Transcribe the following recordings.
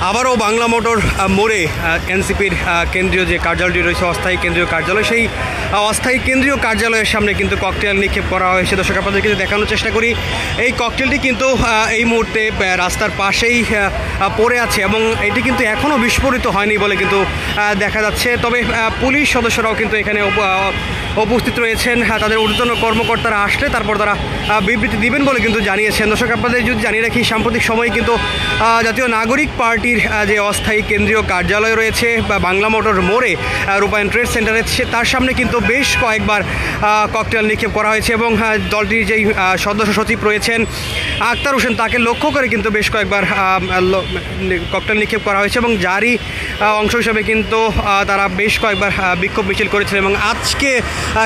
আবারও বাংলা মোটর মোড়ে এনসিপির কেন্দ্রীয় যে কার্যালয়টি রয়েছে, অস্থায়ী কেন্দ্রীয় কার্যালয়, সেই অস্থায়ী কেন্দ্রীয় কার্যালয়ের সামনে কিন্তু ককটেল নিক্ষেপ করা হয়েছে। দর্শক, আপনাদেরকে দেখানোর চেষ্টা করি, এই ককটেলটি কিন্তু এই মুহূর্তে রাস্তার পাশেই পড়ে আছে এবং এটি কিন্তু এখনও বিস্ফোরিত হয়নি বলে কিন্তু দেখা যাচ্ছে। তবে পুলিশ সদস্যরাও কিন্তু এখানে উপস্থিত রয়েছেন। তাদের ঊর্ধ্বতন কর্মকর্তারা আসলে তারপর তারা বিবৃতি দিবেন বলে কিন্তু জানিয়েছেন। দর্শক, আপনাদের যদি জানিয়ে রাখি, সাম্প্রতিক সময়ে কিন্তু জাতীয় নাগরিক পার্টির যে অস্থায়ী কেন্দ্রীয় কার্যালয় রয়েছে বা বাংলা মোটর মোড়ে রূপায়ণ ট্রেড সেন্টারে, তার সামনে কিন্তু বেশ কয়েকবার ককটেল নিক্ষেপ করা হয়েছে এবং দলটির যেই সদস্য সচিব রয়েছেন আক্তার হোসেন, তাকে লক্ষ্য করে কিন্তু বেশ কয়েকবার ককটেল নিক্ষেপ করা হয়েছে এবং যারই অংশ হিসাবে কিন্তু তারা বেশ কয়েকবার বিক্ষোভ মিছিল করেছিলেন এবং আজকে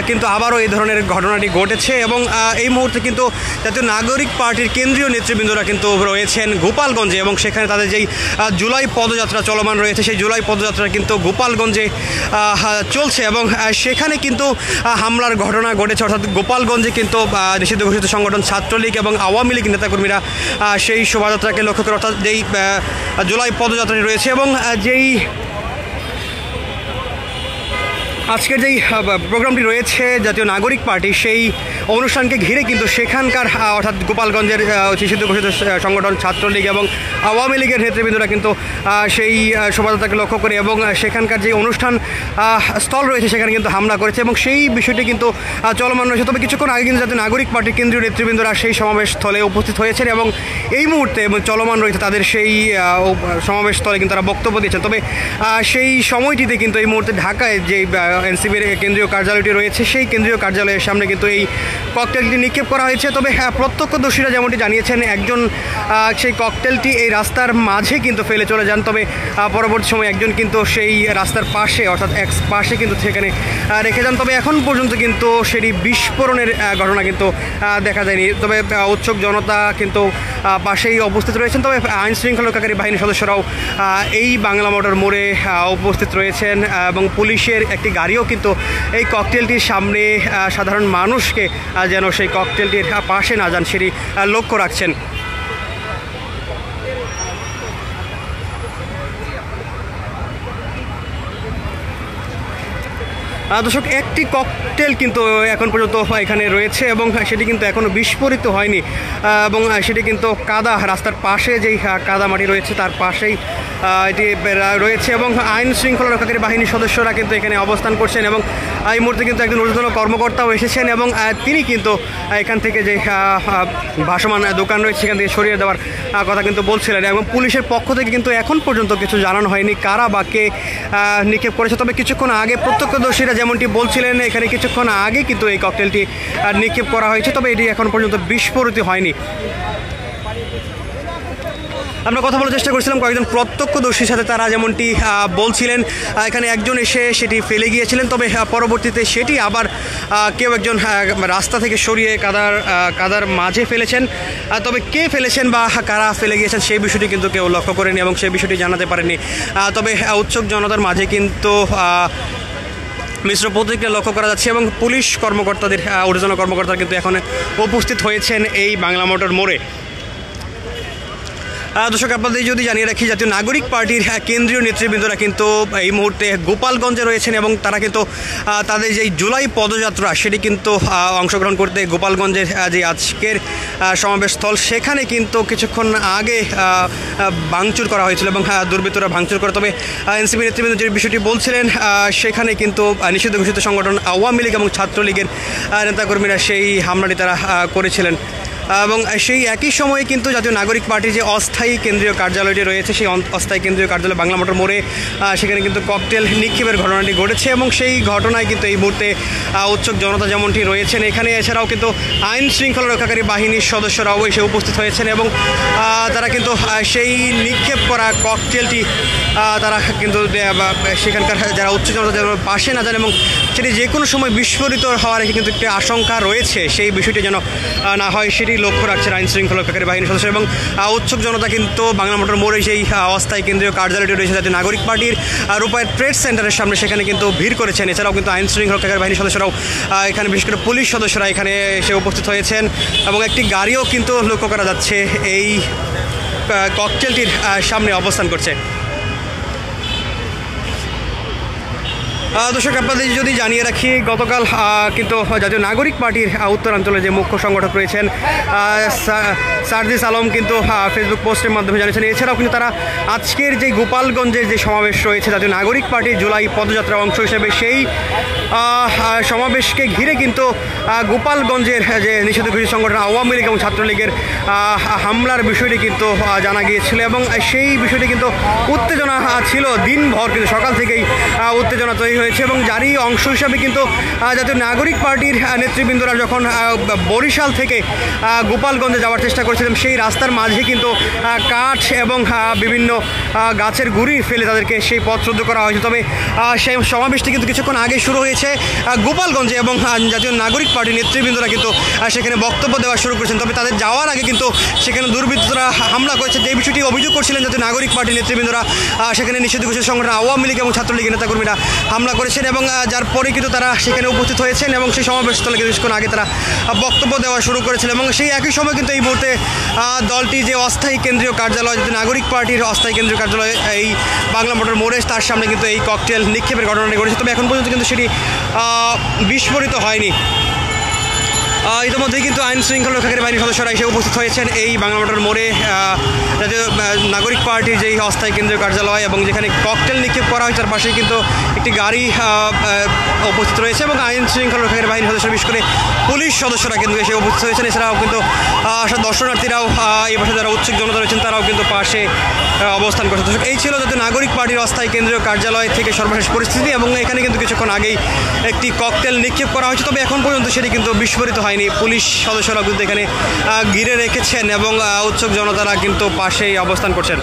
কিন্তু আবারও এই ধরনের ঘটনাটি ঘটেছে। এবং এই মুহূর্তে কিন্তু জাতীয় নাগরিক পার্টির কেন্দ্রীয় নেতৃবৃন্দরা কিন্তু রয়েছেন গোপালগঞ্জে এবং সেখানে তাদের যেই জুলাই পদযাত্রা চলমান রয়েছে, সেই জুলাই পদযাত্রা কিন্তু গোপালগঞ্জে চলছে এবং সেখানে কিন্তু হামলার ঘটনা ঘটেছে। অর্থাৎ গোপালগঞ্জে কিন্তু নিষিদ্ধ ঘোষিত সংগঠন ছাত্রলীগ এবং আওয়ামী লীগ নেতাকর্মীরা সেই শোভাযাত্রাকে লক্ষ্য করে, অর্থাৎ যেই জুলাই পদযাত্রাটি রয়েছে এবং যেই আজকের যেই প্রোগ্রামটি রয়েছে জাতীয় নাগরিক পার্টি, সেই অনুষ্ঠানকে ঘিরে কিন্তু সেখানকার অর্থাৎ গোপালগঞ্জের নিষিদ্ধ ঘোষিত সংগঠন ছাত্রলীগ এবং আওয়ামী লীগের নেতৃবৃন্দরা কিন্তু সেই শোভাযাত্রাকে লক্ষ্য করে এবং সেখানকার যে অনুষ্ঠান স্থল রয়েছে সেখানে কিন্তু হামলা করেছে এবং সেই বিষয়টি কিন্তু চলমান রয়েছে। তবে কিছুক্ষণ আগে কিন্তু জাতীয় নাগরিক পার্টির কেন্দ্রীয় নেতৃবৃন্দরা সেই সমাবেশ স্থলে উপস্থিত হয়েছেন এবং এই মুহূর্তে চলমান রয়েছে তাদের সেই সমাবেশ স্থলে কিন্তু তারা বক্তব্য দিয়েছেন। তবে সেই সময়টিতে কিন্তু এই মুহূর্তে ঢাকায় যে এনসিপির কেন্দ্রীয় কার্যালয়টি রয়েছে, সেই কেন্দ্রীয় কার্যালয়ের সামনে কিন্তু এই ককটেলটি নিক্ষেপ করা হয়েছে। তবে প্রত্যক্ষদর্শীরা যেমনটি জানিয়েছেন, একজন সেই ককটেলটি এই রাস্তার মাঝে কিন্তু ফেলে চলে যান, তবে পরবর্তী সময় একজন কিন্তু সেই রাস্তার পাশে অর্থাৎ এক পাশে কিন্তু সেখানে রেখে যান। তবে এখন পর্যন্ত কিন্তু সেটি বিস্ফোরণের ঘটনা কিন্তু দেখা যায়নি। তবে উৎসুক জনতা কিন্তু পাশেই উপস্থিত রয়েছেন। তবে আইন শৃঙ্খলা রক্ষাকারী বাহিনীর সদস্যরাও এই বাংলা মোটর মোড়ে উপস্থিত রয়েছেন এবং পুলিশের একটি গাড়িও কিন্তু এই ককটেলটির সামনে সাধারণ মানুষকে যেন সেই ককটেলটির পাশে না যান সেটি লক্ষ্য রাখছেন। দর্শক, একটি ককটেল কিন্তু এখন পর্যন্ত এখানে রয়েছে এবং সেটি কিন্তু এখনও বিস্ফোরিত হয়নি এবং সেটি কিন্তু কাদা রাস্তার পাশে যেই কাদা মাটি রয়েছে তার পাশেই এটি রয়েছে এবং আইন শৃঙ্খলা রক্ষাকারী বাহিনীর সদস্যরা কিন্তু এখানে অবস্থান করছেন এবং এই মুহূর্তে কিন্তু একজন ঊর্ধ্বতন কর্মকর্তাও এসেছেন এবং তিনি কিন্তু এখান থেকে যে ভাসমান দোকান রয়েছে সেখান থেকে সরিয়ে দেওয়ার কথা কিন্তু বলছিলেন এবং পুলিশের পক্ষ থেকে কিন্তু এখন পর্যন্ত কিছু জানানো হয়নি কারা বা কে নিক্ষেপ করেছে। তবে কিছুক্ষণ আগে প্রত্যক্ষদর্শীরা যেমনটি বলছিলেন, এখানে কিছুক্ষণ আগে কিন্তু এই ককটেলটি নিক্ষেপ করা হয়েছে, তবে এটি এখন পর্যন্ত বিস্ফোরিত হয়নি। আমরা কথা বলার চেষ্টা করছিলাম কয়েকজন প্রত্যক্ষদর্শীর সাথে, তারা যেমনটি বলছিলেন এখানে একজন এসে সেটি ফেলে গিয়েছিলেন, তবে পরবর্তীতে সেটি আবার কেউ একজন রাস্তা থেকে সরিয়ে কাদার মাঝে ফেলেছেন। তবে কে ফেলেছেন বা কারা ফেলে গিয়েছেন সেই বিষয়টি কিন্তু কেউ লক্ষ্য করেনি এবং সেই বিষয়টি জানাতে পারেনি। তবে উৎসুক জনতার মাঝে কিন্তু মিশ্র প্রতিক্রিয়া লক্ষ্য করা যাচ্ছে এবং পুলিশ কর্মকর্তাদের ঊর্ধ্বতন কর্মকর্তারা কিন্তু এখন উপস্থিত হয়েছেন এই বাংলা মোটর মোড়ে। দর্শক, আপনাদের যদি জানিয়ে রাখি, জাতীয় নাগরিক পার্টির কেন্দ্রীয় নেতৃবৃন্দরা কিন্তু এই মুহূর্তে গোপালগঞ্জে রয়েছেন এবং তারা কিন্তু তাদের যেই জুলাই পদযাত্রা সেটি কিন্তু অংশগ্রহণ করতে গোপালগঞ্জের যে আজকের সমাবেশ স্থল সেখানে কিন্তু কিছুক্ষণ আগে ভাঙচুর করা হয়েছিল এবং দুর্বৃত্তরা ভাঙচুর করে। তবে এনসিপি নেতৃবৃন্দ যে বিষয়টি বলছিলেন, সেখানে কিন্তু নিষিদ্ধ ঘোষিত সংগঠন আওয়ামী লীগ এবং ছাত্রলীগের নেতাকর্মীরা সেই হামলাটি তারা করেছিলেন এবং সেই একই সময়ে কিন্তু জাতীয় নাগরিক পার্টির যে অস্থায়ী কেন্দ্রীয় কার্যালয়টি রয়েছে, সেই অস্থায়ী কেন্দ্রীয় কার্যালয় বাংলা মোটর মোড়ে সেখানে কিন্তু ককটেল নিক্ষেপের ঘটনাটি ঘটেছে এবং সেই ঘটনায় কিন্তু এই মুহূর্তে উৎসুক জনতা যেমনটি রয়েছেন এখানে, এছাড়াও কিন্তু আইন শৃঙ্খলা রক্ষাকারী বাহিনীর সদস্যরাও এসে উপস্থিত হয়েছেন এবং তারা কিন্তু সেই নিক্ষেপ করা ককটেলটি তারা কিন্তু সেখানকার যারা উচ্চ জনতা যেন পাশে না যান এবং সেটি যে কোনো সময় বিস্ফোরিত হওয়ার কিন্তু একটি আশঙ্কা রয়েছে, সেই বিষয়টি যেন না হয় সেটি লক্ষ্য রাখছেন আইন শৃঙ্খলা রক্ষাকারী বাহিনীর সদস্য এবং উৎসুক জনতা কিন্তু বাংলা মোটর মোড়ে সেই অস্থায়ী কেন্দ্রীয় কার্যালয়টি রয়েছে জাতীয় নাগরিক পার্টির রূপায়ণ ট্রেড সেন্টারের সামনে, সেখানে কিন্তু ভিড় করেছেন। এছাড়াও কিন্তু আইন শৃঙ্খলা রক্ষাকারী বাহিনীর সদস্যরাও এখানে, বিশেষ করে পুলিশ সদস্যরা এখানে এসে উপস্থিত হয়েছেন এবং একটি গাড়িও কিন্তু লক্ষ্য করা যাচ্ছে এই ককটেলটির সামনে অবস্থান করছে। দর্শক আপনাদের যদি জানিয়ে রাখি, গতকাল কিন্তু জাতীয় নাগরিক পার্টির উত্তরাঞ্চলে যে মুখ্য সংগঠক রয়েছেন সার্জিস আলম কিন্তু ফেসবুক পোস্টের মাধ্যমে জানিয়েছেন। এছাড়াও কিন্তু তারা আজকের যে গোপালগঞ্জের যে সমাবেশ রয়েছে জাতীয় নাগরিক পার্টির জুলাই পদযাত্রার অংশ হিসেবে, সেই সমাবেশকে ঘিরে কিন্তু গোপালগঞ্জের যে নিষিদ্ধ ঘোষিত সংগঠন আওয়ামী লীগ এবং ছাত্রলীগের হামলার বিষয়টি কিন্তু জানা গিয়েছিল এবং সেই বিষয়টি কিন্তু উত্তেজনা ছিল দিনভর, কিন্তু সকাল থেকেই উত্তেজনা তৈরি হয়েছে এবং যারই অংশ হিসাবে কিন্তু জাতীয় নাগরিক পার্টির নেতৃবৃন্দরা যখন বরিশাল থেকে গোপালগঞ্জে যাওয়ার চেষ্টা করেছিলেন, সেই রাস্তার মাঝে কিন্তু কাঠ এবং বিভিন্ন গাছের গুঁড়ি ফেলে তাদেরকে সেই পথ রোধ করা হয়েছে। তবে সেই সমাবেশটি কিন্তু কিছুক্ষণ আগে শুরু হয়েছে গোপালগঞ্জে এবং জাতীয় নাগরিক পার্টির নেতৃবৃন্দরা কিন্তু সেখানে বক্তব্য দেওয়া শুরু করেছেন। তবে তাদের যাওয়ার আগে কিন্তু সেখানে দুর্বৃত্তরা হামলা করেছে, যে বিষয়টি অভিযোগ করছিলেন জাতীয় নাগরিক পার্টির নেতৃবৃন্দরা। সেখানে নিষিদ্ধ ঘোষিত সংগঠন আওয়ামী লীগ এবং ছাত্রলীগের নেতাকর্মীরা হামলা করেছেন এবং যার পরে কিন্তু তারা সেখানে উপস্থিত হয়েছেন এবং সেই সমাবেশস্থলে কিছুক্ষণ আগে তারা বক্তব্য দেওয়া শুরু করেছিল এবং সেই একই সময় কিন্তু এই মুহূর্তে দলটি যে অস্থায়ী কেন্দ্রীয় কার্যালয়, জাতীয় নাগরিক পার্টির অস্থায়ী কেন্দ্রীয় কার্যালয় এই বাংলা মোটর মোড়ে, তার সামনে কিন্তু এই ককটেল নিক্ষেপের ঘটনাটি ঘটেছে। তবে এখন পর্যন্ত কিন্তু সেটি বিস্ফোরিত হয়নি। ইতিমধ্যেই কিন্তু আইন শৃঙ্খলা রক্ষাকারী বাহিনীর সদস্যরা এসে উপস্থিত হয়েছেন এই বাংলা মোটর মোড়ে জাতীয় নাগরিক পার্টির যেই অস্থায়ী কেন্দ্রীয় কার্যালয় এবং যেখানে ককটেল নিক্ষেপ করা হয় তার পাশেই কিন্তু একটি গাড়ি উপস্থিত রয়েছে এবং আইন শৃঙ্খলা রক্ষাকারী বাহিনীর সদস্য, বিশেষ করে পুলিশ সদস্যরা কিন্তু এসে উপস্থিত হয়েছেন। এছাড়াও কিন্তু দর্শনার্থীরাও এই পাশে যারা উৎসুক জনতা রয়েছেন তারাও কিন্তু পাশে অবস্থান করছে। দর্শক, এই ছিল জাতীয় নাগরিক পার্টির অস্থায়ী কেন্দ্রীয় কার্যালয় থেকে সর্বশেষ পরিস্থিতি এবং এখানে কিন্তু কিছুক্ষণ আগেই একটি ককটেল নিক্ষেপ করা হয়েছে। তবে এখন পর্যন্ত সেটি কিন্তু বিস্ফোরিত হয়নি। পুলিশ সদস্যরা কিন্তু এখানে ঘিরে রেখেছেন এবং উৎসুক জনতারা কিন্তু পাশেই অবস্থান করছেন।